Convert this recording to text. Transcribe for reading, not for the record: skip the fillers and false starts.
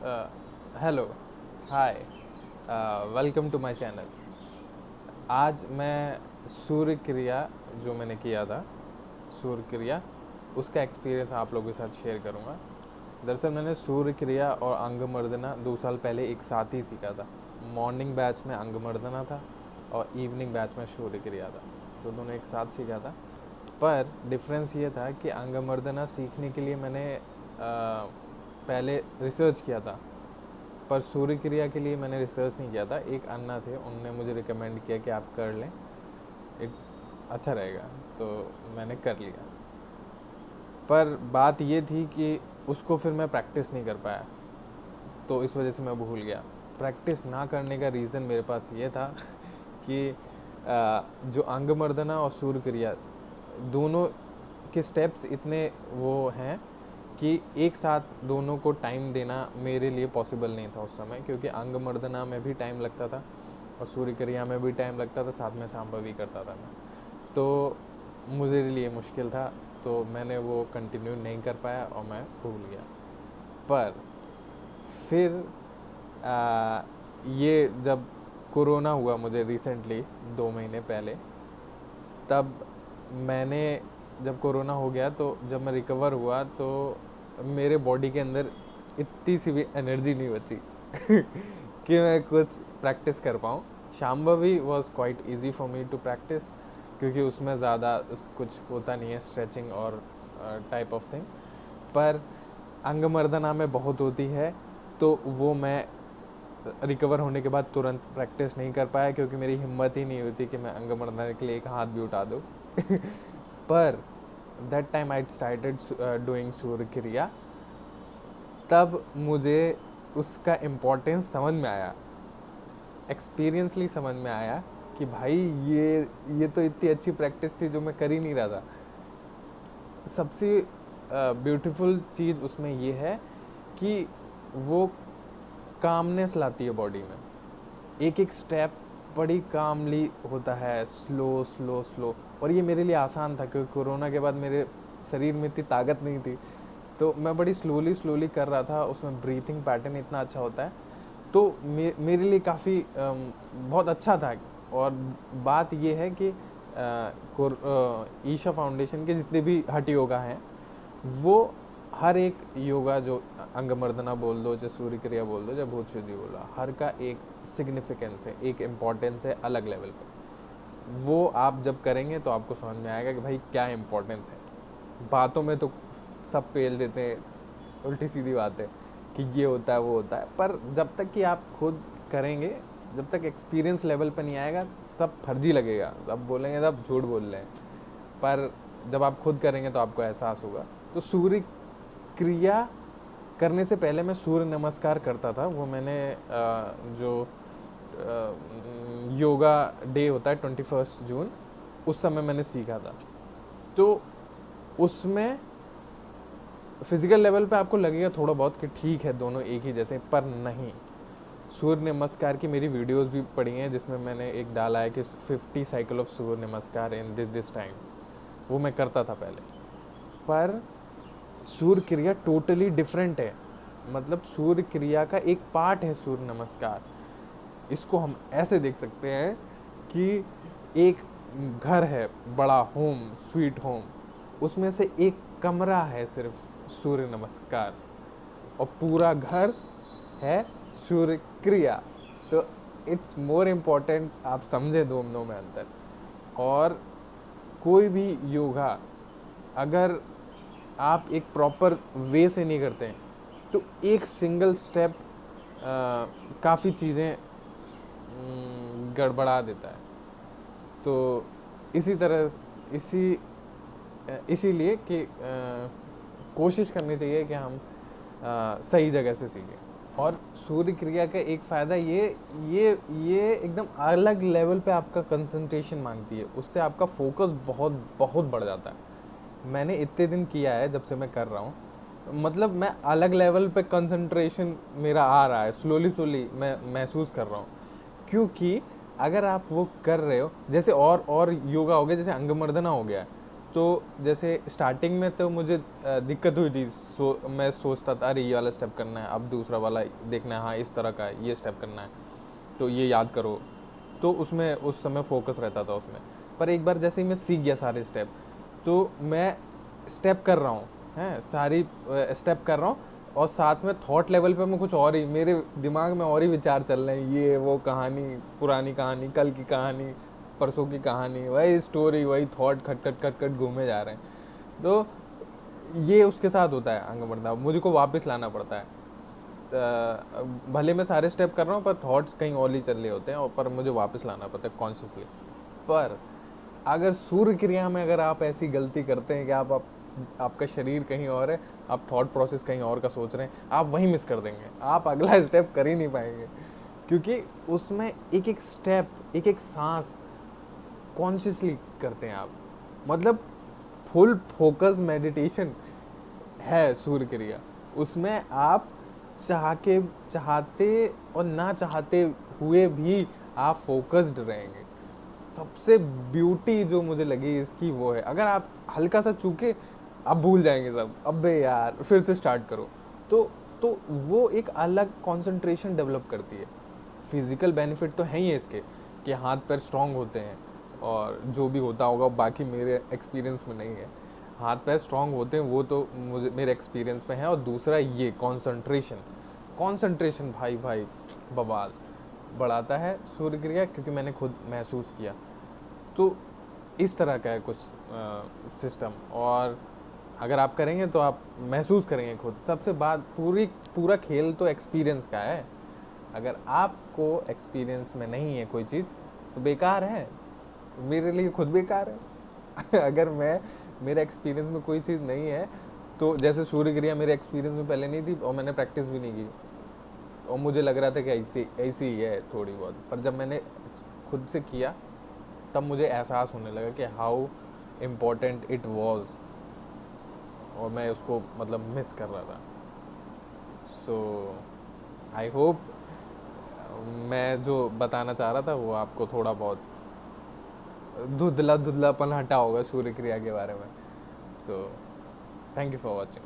Hello, hi, welcome to my channel. आज मैं सूर्य क्रिया जो मैंने किया था, सूर्य क्रिया, उसका एक्सपीरियंस आप लोगों के साथ शेयर करूँगा। दरअसल मैंने सूर्य क्रिया और अंग मर्दना 2 साल पहले एक साथ ही सीखा था। मॉर्निंग बैच में अंग मर्दना था और इवनिंग बैच में सूर्य क्रिया था, तो दोनों एक साथ सीखा था। पर डिफरेंस ये था कि अंग मर्दना सीखने के लिए मैंने पहले रिसर्च किया था, पर सूर्य क्रिया के लिए मैंने रिसर्च नहीं किया था। एक अन्ना थे, उनने मुझे रिकमेंड किया कि आप कर लें, एक अच्छा रहेगा, तो मैंने कर लिया। पर बात ये थी कि उसको फिर मैं प्रैक्टिस नहीं कर पाया, तो इस वजह से मैं भूल गया। प्रैक्टिस ना करने का रीज़न मेरे पास ये था कि जो अंग मर्दना और सूर्य क्रिया दोनों के स्टेप्स इतने वो हैं कि एक साथ दोनों को टाइम देना मेरे लिए पॉसिबल नहीं था उस समय, क्योंकि अंग मर्दना में भी टाइम लगता था और सूर्य क्रिया में भी टाइम लगता था, साथ में सांभवी करता था मैं, तो मुझे लिए मुश्किल था, तो मैंने वो कंटिन्यू नहीं कर पाया और मैं भूल गया। पर फिर ये जब कोरोना हुआ मुझे रिसेंटली 2 महीने पहले, तब मैंने, जब कोरोना हो गया तो जब मैं रिकवर हुआ तो मेरे बॉडी के अंदर इतनी सी भी एनर्जी नहीं बची कि मैं कुछ प्रैक्टिस कर पाऊँ। Shambhavi was quite easy for me to practice, क्योंकि उसमें ज़्यादा कुछ होता नहीं है, स्ट्रेचिंग और टाइप ऑफ थिंग। पर अंग मर्दना में बहुत होती है, तो वो मैं रिकवर होने के बाद तुरंत प्रैक्टिस नहीं कर पाया, क्योंकि मेरी हिम्मत ही नहीं होती कि मैं अंग मर्दना के लिए एक हाथ भी उठा दूँ पर that time I started doing Surya Kriya, तब मुझे उसका इम्पोर्टेंस समझ में आया, एक्सपीरियंसली समझ में आया कि भाई ये तो इतनी अच्छी प्रैक्टिस थी जो मैं कर ही नहीं रहा था। सबसे ब्यूटीफुल चीज़ उसमें ये है कि वो कामनेस लाती है बॉडी में। एक एक स्टेप बड़ी कामली होता है, स्लो स्लो स्लो, और ये मेरे लिए आसान था क्योंकि कोरोना के बाद मेरे शरीर में इतनी ताकत नहीं थी, तो मैं बड़ी स्लोली स्लोली कर रहा था। उसमें ब्रीथिंग पैटर्न इतना अच्छा होता है, तो मेरे लिए काफ़ी बहुत अच्छा था। और बात ये है कि ईशा फाउंडेशन के जितने भी हठ योगा हैं, वो हर एक योगा, जो अंग मर्दना बोल दो, चाहे सूर्य क्रिया बोल दो, चाहे भूत शुद्धि बोल दो, हर का एक सिग्निफिकेंस है, एक इम्पॉर्टेंस है अलग लेवल पे। वो आप जब करेंगे तो आपको समझ में आएगा कि भाई क्या इम्पोर्टेंस है। बातों में तो सब पेल देते हैं, उल्टी सीधी बात है कि ये होता है वो होता है, पर जब तक कि आप खुद करेंगे, जब तक एक्सपीरियंस लेवल पर नहीं आएगा, सब फर्जी लगेगा, सब बोलेंगे सब झूठ बोल रहे हैं, पर जब आप खुद करेंगे तो आपको एहसास होगा। तो सूर्य क्रिया करने से पहले मैं सूर्य नमस्कार करता था। वो मैंने जो योगा डे होता है 21 जून, उस समय मैंने सीखा था। तो उसमें फिजिकल लेवल पे आपको लगेगा थोड़ा बहुत कि ठीक है दोनों एक ही जैसे, पर नहीं। सूर्य नमस्कार की मेरी वीडियोस भी पड़ी हैं, जिसमें मैंने एक डाला है कि 50 साइकिल ऑफ सूर्य नमस्कार इन दिस टाइम, वो मैं करता था पहले। पर सूर्य क्रिया टोटली डिफरेंट है, मतलब सूर्य क्रिया का एक पार्ट है सूर्य नमस्कार। इसको हम ऐसे देख सकते हैं कि एक घर है, बड़ा होम, स्वीट होम, उसमें से एक कमरा है सिर्फ सूर्य नमस्कार, और पूरा घर है सूर्य क्रिया। तो इट्स मोर इम्पॉर्टेंट, आप समझे दोनों में अंतर। और कोई भी योगा अगर आप एक प्रॉपर वे से नहीं करते हैं, तो एक सिंगल स्टेप काफ़ी चीज़ें गड़बड़ा देता है। तो इसी तरह इसीलिए कि कोशिश करनी चाहिए कि हम सही जगह से सीखें। और सूर्य क्रिया का एक फ़ायदा ये एकदम अलग लेवल पे आपका कंसंट्रेशन मांगती है, उससे आपका फोकस बहुत बहुत बढ़ जाता है। मैंने इतने दिन किया है जब से मैं कर रहा हूँ, मतलब मैं अलग लेवल पे कंसंट्रेशन मेरा आ रहा है, स्लोली स्लोली मैं महसूस कर रहा हूँ। क्योंकि अगर आप वो कर रहे हो, जैसे और योगा हो गया, जैसे अंग मर्दना हो गया, तो जैसे स्टार्टिंग में तो मुझे दिक्कत हुई थी, मैं सोचता था अरे ये वाला स्टेप करना है, अब दूसरा वाला देखना है, हाँ इस तरह का है, ये स्टेप करना है, तो ये याद करो, तो उसमें उस समय फोकस रहता था उसमें। पर एक बार जैसे ही मैं सीख गया सारे स्टेप, तो मैं स्टेप कर रहा हूँ, हैं सारी स्टेप कर रहा हूँ, और साथ में थॉट लेवल पे मैं कुछ और ही, मेरे दिमाग में और ही विचार चल रहे हैं, ये वो कहानी, पुरानी कहानी, कल की कहानी, परसों की कहानी, वही स्टोरी, वही थॉट खट खट खट खट घूमे जा रहे हैं। तो ये उसके साथ होता है आगे बढ़ना, मुझे को वापस लाना पड़ता है। भले मैं सारे स्टेप कर रहा हूँ पर थॉट्स कहीं और ही चल रहे होते हैं, और पर मुझे वापस लाना पड़ता है कॉन्शियसली। पर अगर सूर्य क्रिया में अगर आप ऐसी गलती करते हैं कि आपका शरीर कहीं और है, आप थॉट प्रोसेस कहीं और का सोच रहे हैं, आप वहीं मिस कर देंगे, आप अगला स्टेप कर ही नहीं पाएंगे, क्योंकि उसमें एक एक स्टेप, एक एक सांस कॉन्शियसली करते हैं आप। मतलब फुल फोकस मेडिटेशन है सूर्य क्रिया। उसमें आप चाहते और ना चाहते हुए भी आप फोकस्ड रहेंगे। सबसे ब्यूटी जो मुझे लगी इसकी वो है, अगर आप हल्का सा चूके आप भूल जाएंगे सब, अबे यार फिर से स्टार्ट करो। तो वो एक अलग कंसंट्रेशन डेवलप करती है। फिजिकल बेनिफिट तो है ही है इसके, कि हाथ पैर स्ट्रांग होते हैं, और जो भी होता होगा बाकी मेरे एक्सपीरियंस में नहीं है, हाथ पैर स्ट्रांग होते हैं वो तो मुझे मेरे एक्सपीरियंस में है। और दूसरा ये कंसंट्रेशन भाई भाई बवाल बढ़ाता है सूर्य क्रिया, क्योंकि मैंने खुद महसूस किया। तो इस तरह का है कुछ सिस्टम, और अगर आप करेंगे तो आप महसूस करेंगे खुद। सबसे बात पूरा खेल तो एक्सपीरियंस का है। अगर आपको एक्सपीरियंस में नहीं है कोई चीज़ तो बेकार है, मेरे लिए खुद बेकार है। अगर मेरे एक्सपीरियंस में कोई चीज़ नहीं है, तो जैसे सूर्य क्रिया मेरे एक्सपीरियंस में पहले नहीं थी और मैंने प्रैक्टिस भी नहीं की, और मुझे लग रहा था कि ऐसी ही है थोड़ी बहुत, पर जब मैंने खुद से किया तब मुझे एहसास होने लगा कि हाउ इम्पोर्टेंट इट वॉज, और मैं उसको मतलब मिस कर रहा था। सो आई होप मैं जो बताना चाह रहा था वो आपको थोड़ा बहुत धुंधलापन हटा होगा सूर्य क्रिया के बारे में। So thank you for watching.